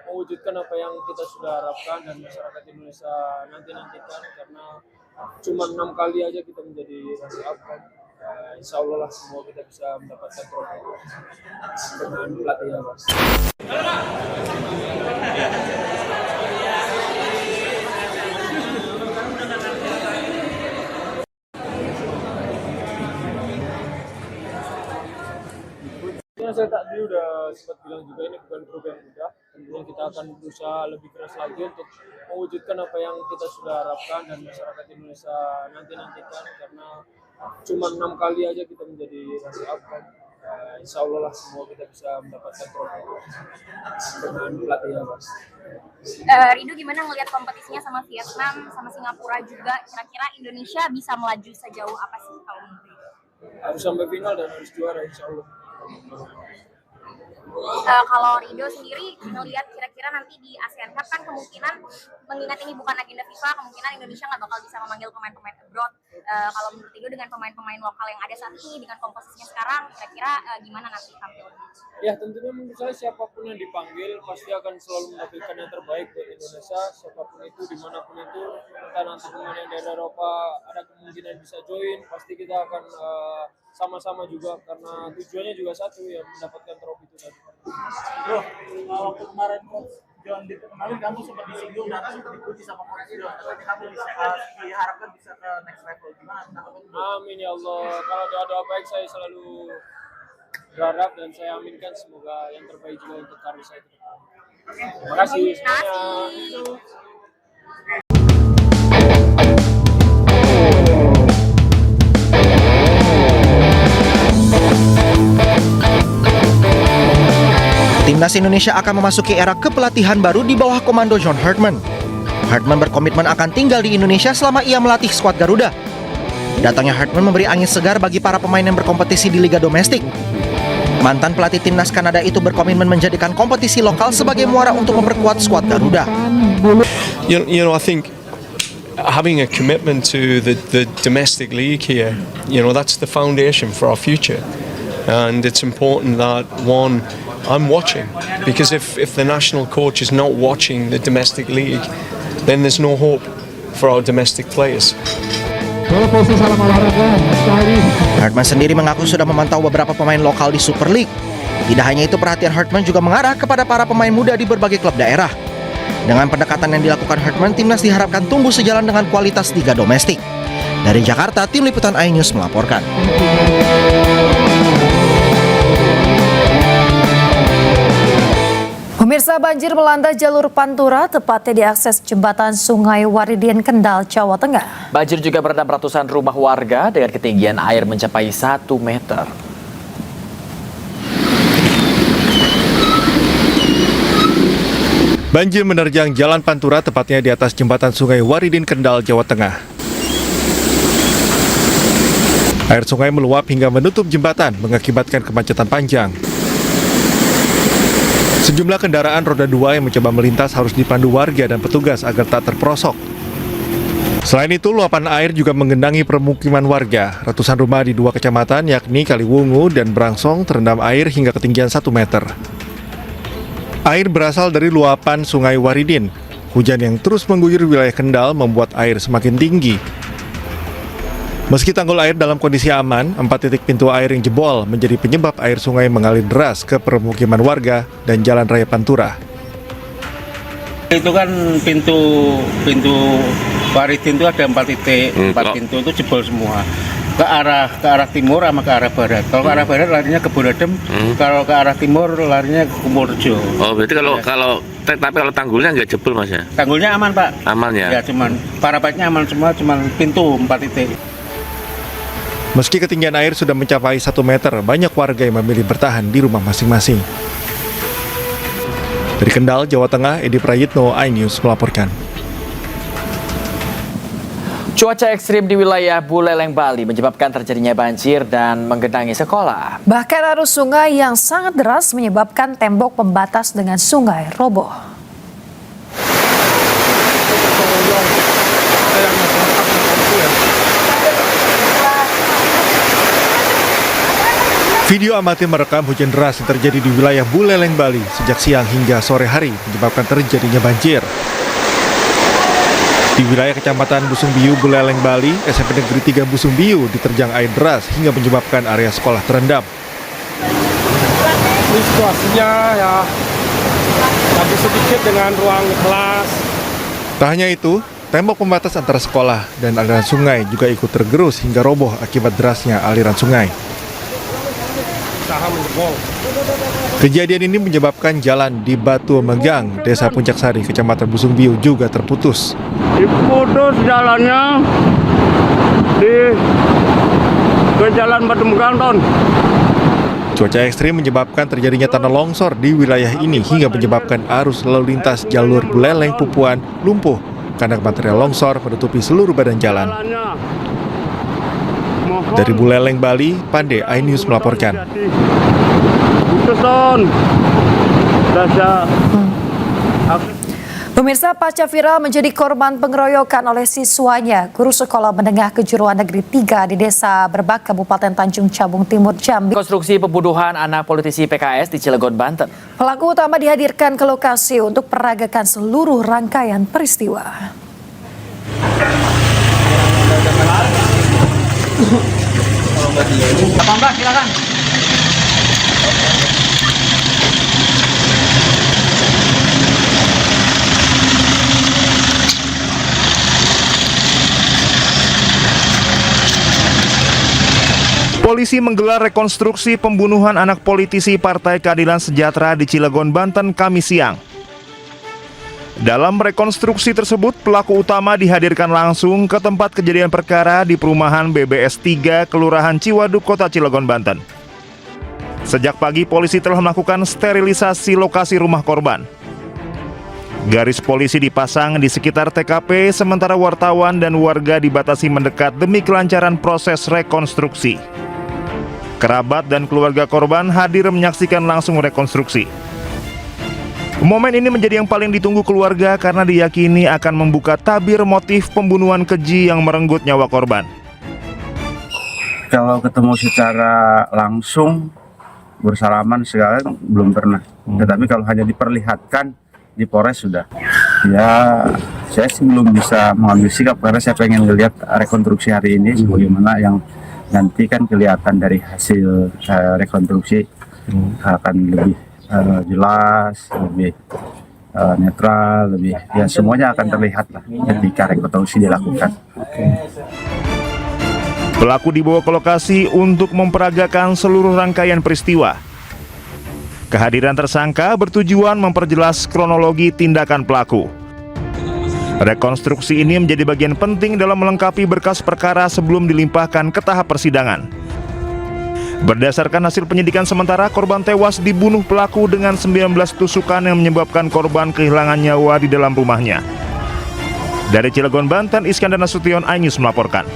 mewujudkan apa yang kita sudah harapkan dan masyarakat Indonesia nantikan, karena cuma 6 kali aja kita menjadi runner up kan. Insya Allah lah semua kita bisa mendapatkan trofi dengan pelatih yang bagus. Saya tadi udah sempat bilang juga, ini bukan grup yang mudah. Tentunya kita akan berusaha lebih keras lagi untuk mewujudkan apa yang kita sudah harapkan dan masyarakat Indonesia nantikan, karena cuma 6 kali aja kita menjadi runner up kan. Insya Allah lah semua kita bisa mendapatkan trofi dengan pelatih yang bagus. Ridho, gimana ngelihat kompetisinya sama Vietnam, sama Singapura juga? Kira-kira Indonesia bisa melaju sejauh apa sih kalau menurut Ridho? Harus sampai final dan harus juara insya Allah. Kalau Ridho sendiri ngelihat kira-kira nanti di ASEAN Cup kan kemungkinan, mengingat ini bukan agenda FIFA, kemungkinan Indonesia nggak bakal bisa memanggil pemain-pemain abroad. Kalau menurut Ridho dengan pemain-pemain lokal yang ada saat ini, dengan komposisinya sekarang, kira-kira gimana nanti tampil? Ya tentunya menurut saya siapapun yang dipanggil pasti akan selalu menampilkan yang terbaik buat Indonesia, siapapun itu, dimanapun itu. Entah nanti pemain yang dari Eropa ada kemungkinan bisa join, pasti kita akan sama-sama juga, karena tujuannya juga satu, ya mendapatkan trofi itu tadi. Bro, waktu kemarin Coach John kemarin kamu sempat disinggung dan sempat dipuji sama Coach John. Katanya kamu bisa diharapkan bisa ke next level. Gimana? Amin ya Allah. Kalau doa baik saya selalu berharap dan saya aminkan semoga yang terbaik juga untuk karir saya. Terima kasih semuanya. Timnas Indonesia akan memasuki era kepelatihan baru di bawah komando John Hartman. Hartman berkomitmen akan tinggal di Indonesia selama ia melatih skuad Garuda. Datangnya Hartman memberi angin segar bagi para pemain yang berkompetisi di liga domestik. Mantan pelatih timnas Kanada itu berkomitmen menjadikan kompetisi lokal sebagai muara untuk memperkuat skuad Garuda. You know, I think having a commitment to the domestic league here, that's the foundation for our future. And it's important that, one, I'm watching, because if the national coach is not watching the domestic league, then there's no hope for our domestic players. Hartman sendiri mengaku sudah memantau beberapa pemain lokal di Super League. Tidak hanya itu, perhatian Hartman juga mengarah kepada para pemain muda di berbagai klub daerah. Dengan pendekatan yang dilakukan Hartman, timnas diharapkan tumbuh sejalan dengan kualitas liga domestik. Dari Jakarta, Tim Liputan iNews melaporkan. Pemirsa, banjir melanda jalur Pantura, tepatnya di akses jembatan Sungai Waridin, Kendal, Jawa Tengah. Banjir juga merendam ratusan rumah warga dengan ketinggian air mencapai 1 meter. Banjir menerjang jalan Pantura, tepatnya di atas jembatan Sungai Waridin, Kendal, Jawa Tengah. Air sungai meluap hingga menutup jembatan, mengakibatkan kemacetan panjang. Sejumlah kendaraan roda 2 yang mencoba melintas harus dipandu warga dan petugas agar tak terperosok. Selain itu, luapan air juga menggenangi permukiman warga. Ratusan rumah di 2 kecamatan, yakni Kaliwungu dan Brangsong, terendam air hingga ketinggian 1 meter. Air berasal dari luapan Sungai Waridin. Hujan yang terus mengguyur wilayah Kendal membuat air semakin tinggi. Meski tanggul air dalam kondisi aman, 4 titik pintu air yang jebol menjadi penyebab air sungai mengalir deras ke permukiman warga dan jalan raya Pantura. Itu kan pintu Waridin itu ada 4 titik, 4 pintu itu jebol semua. Ke arah timur sama ke arah barat. Kalau ke arah barat larinya ke Boradem, kalau ke arah timur larinya ke Kumurjo. Oh, berarti tapi kalau tanggulnya nggak jebol, Mas ya? Tanggulnya aman, Pak. Aman ya? Ya, cuman parapetnya aman semua, cuman pintu 4 titik. Meski ketinggian air sudah mencapai 1 meter, banyak warga yang memilih bertahan di rumah masing-masing. Dari Kendal, Jawa Tengah, Edi Prayitno, iNews melaporkan. Cuaca ekstrim di wilayah Buleleng, Bali menyebabkan terjadinya banjir dan menggenangi sekolah. Bahkan arus sungai yang sangat deras menyebabkan tembok pembatas dengan sungai roboh. Video amatir merekam hujan deras yang terjadi di wilayah Buleleng, Bali sejak siang hingga sore hari menyebabkan terjadinya banjir. Di wilayah Kecamatan Busungbiu, Buleleng, Bali, SMP Negeri 3 Busungbiu diterjang air deras hingga menyebabkan area sekolah terendam. Ini situasinya ya lagi sedikit dengan ruang kelas. Tak hanya itu, tembok pembatas antara sekolah dan aliran sungai juga ikut tergerus hingga roboh akibat derasnya aliran sungai. Kejadian ini menyebabkan jalan di Batu Megang, Desa Puncak Sari, Kecamatan Busungbiu juga terputus. Diputus jalannya ke Jalan Batu Megang, Ton. Cuaca ekstrim menyebabkan terjadinya tanah longsor di wilayah ini hingga menyebabkan arus lalu lintas jalur Buleleng Pupuan lumpuh karena material longsor menutupi seluruh badan jalan. Dari Buleleng, Bali, Pande, iNews melaporkan. Pemirsa, pasca viral menjadi korban pengeroyokan oleh siswanya, guru sekolah menengah kejuruan negeri 3 di Desa Berbak, Kabupaten Tanjung Jabung Timur, Jambi. Konstruksi pembunuhan anak politisi PKS di Cilegon, Banten. Pelaku utama dihadirkan ke lokasi untuk peragakan seluruh rangkaian peristiwa. Silakan. Polisi menggelar rekonstruksi pembunuhan anak politisi Partai Keadilan Sejahtera di Cilegon, Banten, Kamis siang. Dalam rekonstruksi tersebut, pelaku utama dihadirkan langsung ke tempat kejadian perkara di perumahan BBS 3, Kelurahan Ciwaduk, Kota Cilegon, Banten. Sejak pagi, polisi telah melakukan sterilisasi lokasi rumah korban. Garis polisi dipasang di sekitar TKP, sementara wartawan dan warga dibatasi mendekat demi kelancaran proses rekonstruksi. Kerabat dan keluarga korban hadir menyaksikan langsung rekonstruksi. Momen ini menjadi yang paling ditunggu keluarga karena diyakini akan membuka tabir motif pembunuhan keji yang merenggut nyawa korban. Kalau ketemu secara langsung bersalaman segala belum pernah. Tetapi kalau hanya diperlihatkan di Polres sudah. Ya, saya sih belum bisa mengambil sikap karena saya pengen lihat rekonstruksi hari ini sebagaimana yang nanti kan kelihatan dari hasil rekonstruksi akan lebih jelas, lebih netral, lebih ya semuanya akan terlihat lah ketika rekonstruksi dilakukan. Pelaku dibawa ke lokasi untuk memperagakan seluruh rangkaian peristiwa. Kehadiran tersangka bertujuan memperjelas kronologi tindakan pelaku. Rekonstruksi ini menjadi bagian penting dalam melengkapi berkas perkara sebelum dilimpahkan ke tahap persidangan. Berdasarkan hasil penyidikan sementara, korban tewas dibunuh pelaku dengan 19 tusukan yang menyebabkan korban kehilangan nyawa di dalam rumahnya. Dari Cilegon, Banten, Iskandar Nasution, iNews melaporkan.